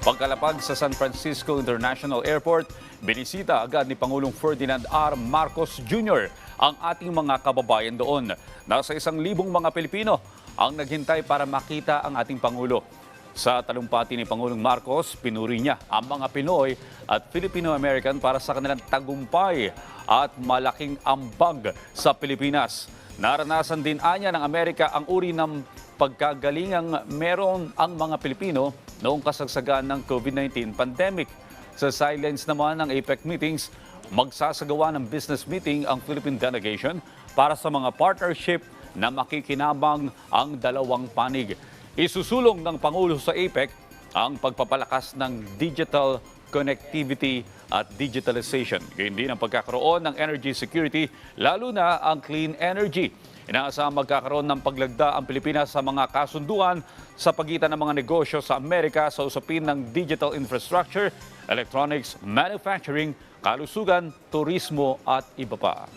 Pagkalapag sa San Francisco International Airport, binisita agad ni Pangulong Ferdinand R. Marcos Jr. ang ating mga kababayan doon. Nasa 1,000 mga Pilipino ang naghintay para makita ang ating Pangulo. Sa talumpati ni Pangulong Marcos, pinuri niya ang mga Pinoy at Filipino-American para sa kanilang tagumpay at malaking ambag sa Pilipinas. Naranasan din anya ng Amerika ang uri ng pagkagalingang meron ang mga Pilipino noong kasagsagan ng COVID-19 pandemic. Sa silence naman ng APEC meetings, magsasagawa ng business meeting ang Philippine delegation para sa mga partnership na makikinabang ang dalawang panig. Isusulong ng Pangulo sa APEC ang pagpapalakas ng digital connectivity at digitalization. Gayun din ang pagkakaroon ng energy security, lalo na ang clean energy. Inaasahang magkakaroon ng paglagda ang Pilipinas sa mga kasunduan sa pagitan ng mga negosyo sa Amerika sa usapin ng digital infrastructure, electronics, manufacturing, kalusugan, turismo at iba pa.